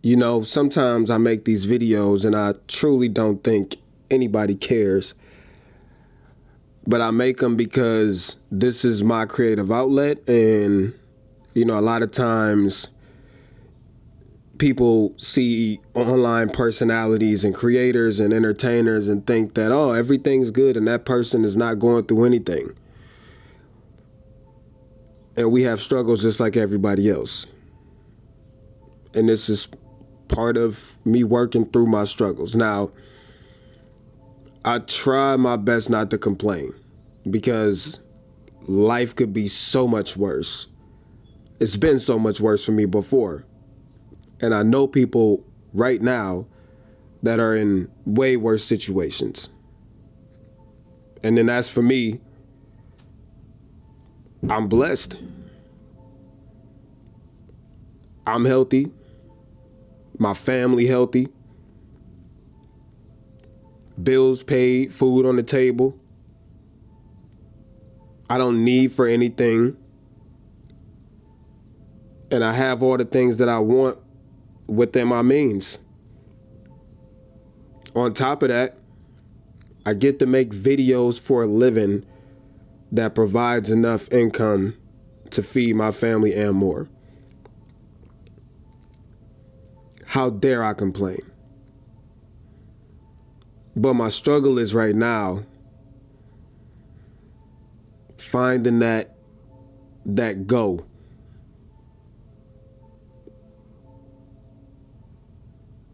You know, sometimes I make these videos and I truly don't think anybody cares. But I make them because this is my creative outlet. And, you know, a lot of times people see online personalities and creators and entertainers and think that, oh, everything's good and that person is not going through anything. And we have struggles just like everybody else. And this is part of me working through my struggles. Now, I try my best not to complain because life could be so much worse. It's been so much worse for me before. And I know people right now that are in way worse situations. And then as for me, I'm blessed. I'm healthy. My family healthy. Bills paid, food on the table. I don't need for anything. And I have all the things that I want within my means. On top of that, I get to make videos for a living that provides enough income to feed my family and more. How dare I complain? But my struggle is right now finding that go.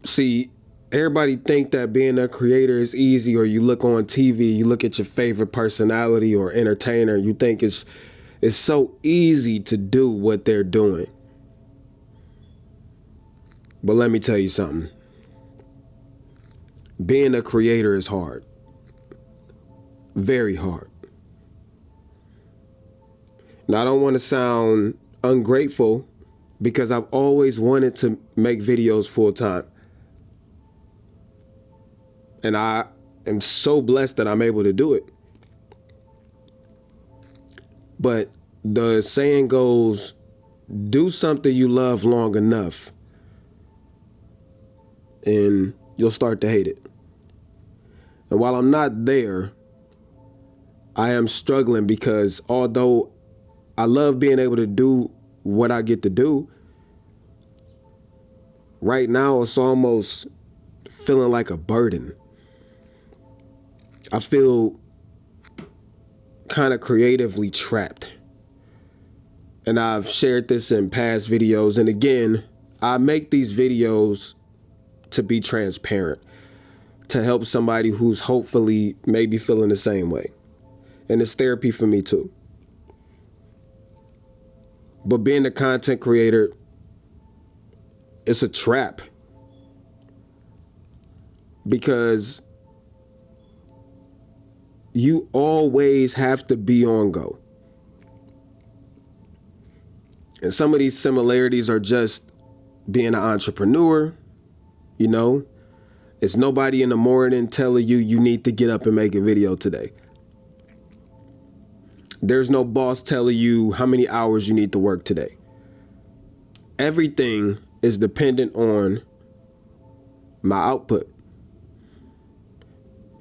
See, everybody think that being a creator is easy, or you look on TV, you look at your favorite personality or entertainer, you think it's so easy to do what they're doing. But let me tell you something. Being a creator is hard. Very hard. Now, I don't want to sound ungrateful because I've always wanted to make videos full time. And I am so blessed that I'm able to do it. But the saying goes, do something you love long enough and you'll start to hate it. And while I'm not there, I am struggling because although I love being able to do what I get to do, right now it's almost feeling like a burden. I feel kind of creatively trapped. And I've shared this in past videos. And again, I make these videos to be transparent, to help somebody who's hopefully maybe feeling the same way. And it's therapy for me too. But being a content creator, it's a trap. Because you always have to be on go. And some of these similarities are just being an entrepreneur, you know. It's nobody in the morning telling you need to get up and make a video today. There's no boss telling you how many hours you need to work today. Everything is dependent on my output.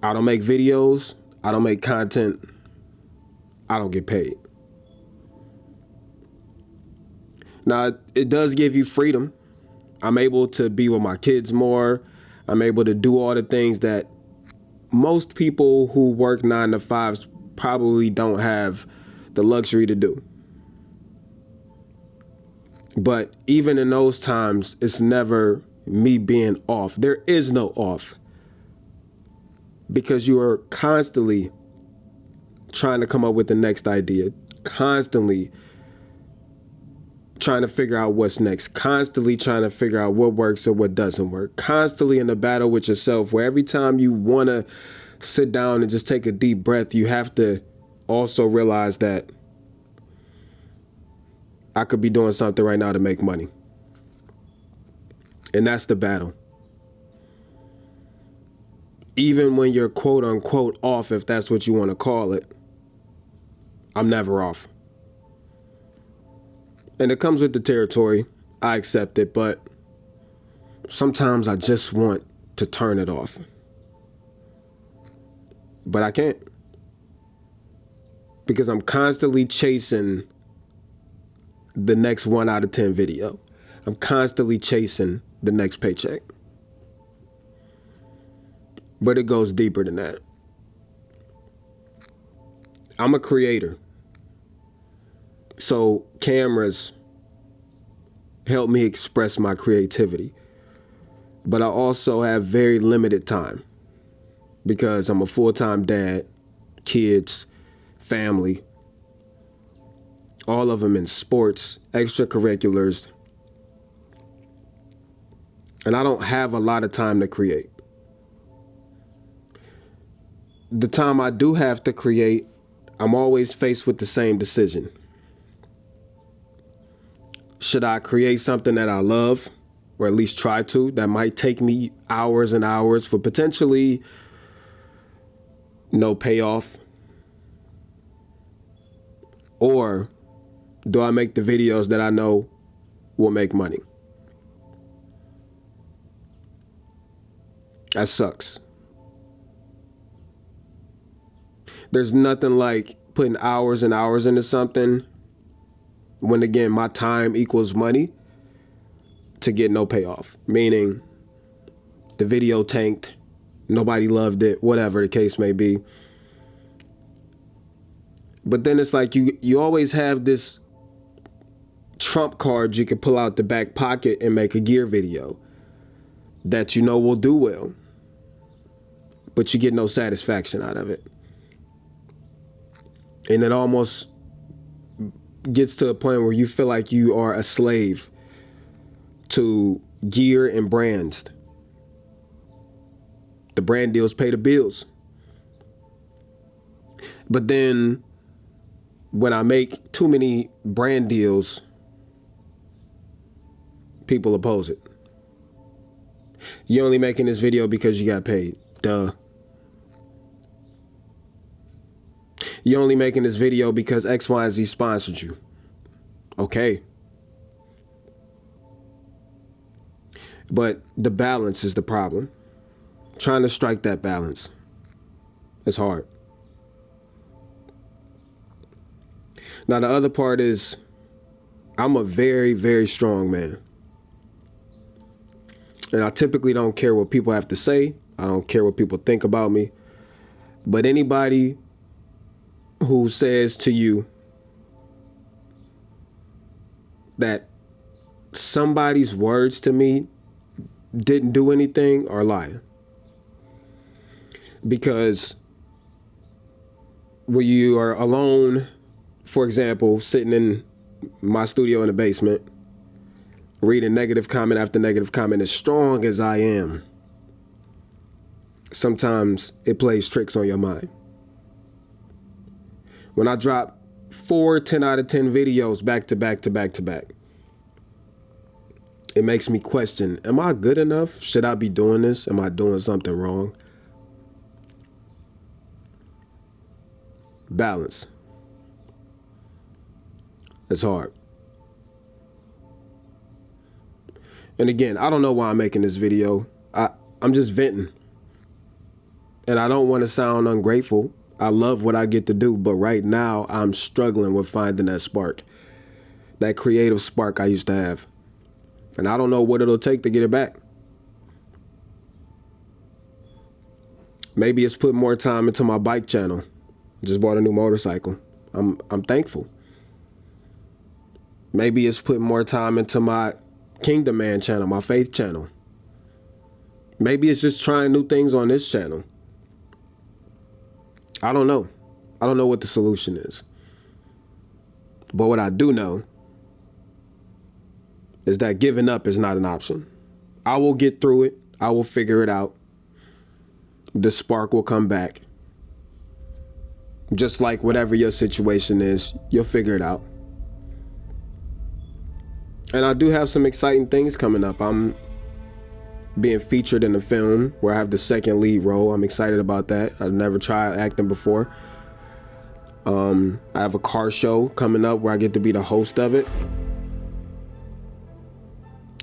I don't make videos. I don't make content. I don't get paid. Now, it does give you freedom. I'm able to be with my kids more. I'm able to do all the things that most people who work 9 to 5s probably don't have the luxury to do. But even in those times, it's never me being off. There is no off. Because you are constantly trying to come up with the next idea, constantly trying to figure out what's next, constantly trying to figure out what works or what doesn't work, constantly in a battle with yourself where every time you want to sit down and just take a deep breath, you have to also realize that I could be doing something right now to make money. And that's the battle. Even when you're quote unquote off, if that's what you want to call it, I'm never off. And it comes with the territory. I accept it, but Sometimes I just want to turn it off, but I can't, because I'm constantly chasing the next 1 out of 10 video. I'm constantly chasing the next paycheck. But it goes deeper than that. I'm a creator. So cameras help me express my creativity. But I also have very limited time because I'm a full-time dad, kids, family, all of them in sports, extracurriculars. And I don't have a lot of time to create. The time I do have to create, I'm always faced with the same decision. Should I create something that I love, or at least try to, that might take me hours and hours for potentially no payoff? Or do I make the videos that I know will make money? That sucks. There's nothing like putting hours and hours into something when, again, my time equals money to get no payoff. Meaning the video tanked, nobody loved it, whatever the case may be. But then it's like you always have this trump card you can pull out the back pocket and make a gear video that you know will do well, but you get no satisfaction out of it. And it almost gets to a point where you feel like you are a slave to gear and brands. The brand deals pay the bills. But then when I make too many brand deals, people oppose it. You're only making this video because you got paid. Duh. You're only making this video because X, Y, and Z sponsored you. Okay. But the balance is the problem. Trying to strike that balance. It's hard. Now, the other part is I'm a very, very strong man. And I typically don't care what people have to say. I don't care what people think about me. But anybody who says to you that somebody's words to me didn't do anything are lying. Because when you are alone, for example, sitting in my studio in the basement, reading negative comment after negative comment, as strong as I am, sometimes it plays tricks on your mind. When I drop 4 10 out of 10 videos back to back to back to back, it makes me question, am I good enough? Should I be doing this? Am I doing something wrong? Balance. It's hard. And again, I don't know why I'm making this video. I'm just venting. And I don't want to sound ungrateful. I love what I get to do, but right now I'm struggling with finding that spark, that creative spark I used to have. And I don't know what it'll take to get it back. Maybe it's put more time into my bike channel. Just bought a new motorcycle. I'm thankful. Maybe it's put more time into my Kingdom Man channel, my faith channel. Maybe it's just trying new things on this channel. I don't know. I don't know what the solution is. But what I do know is that giving up is not an option. I will get through it. I will figure it out. The spark will come back. Just like whatever your situation is, you'll figure it out. And I do have some exciting things coming up. I'm being featured in a film where I have the second lead role. I'm excited about that. I've never tried acting before. I have a car show coming up where I get to be the host of it.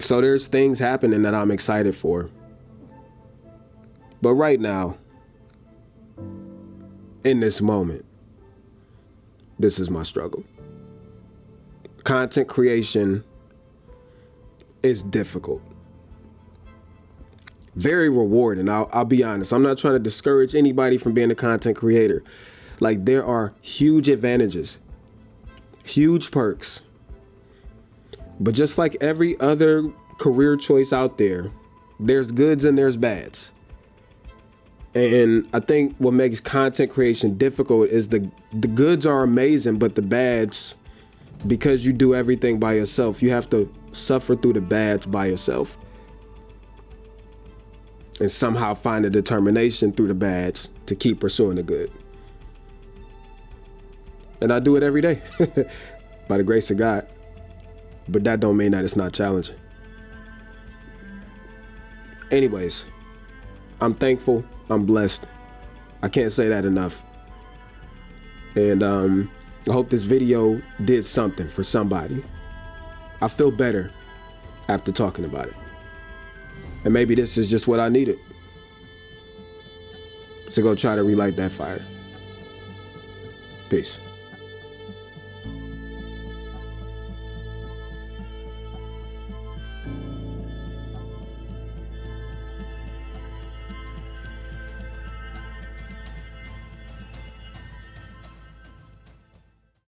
So there's things happening that I'm excited for. But right now, in this moment, this is my struggle. Content creation is difficult. Very rewarding. I'll be honest. I'm not trying to discourage anybody from being a content creator. Like, there are huge advantages, huge perks. But just like every other career choice out there, there's goods and there's bads. And I think what makes content creation difficult is the goods are amazing, but the bads, because you do everything by yourself, you have to suffer through the bads by yourself. And somehow find a determination through the bads to keep pursuing the good. And I do it every day by the grace of God. But that don't mean that it's not challenging. Anyways, I'm thankful. I'm blessed. I can't say that enough. And I hope this video did something for somebody. I feel better after talking about it. And maybe this is just what I needed to go try to relight that fire. Peace.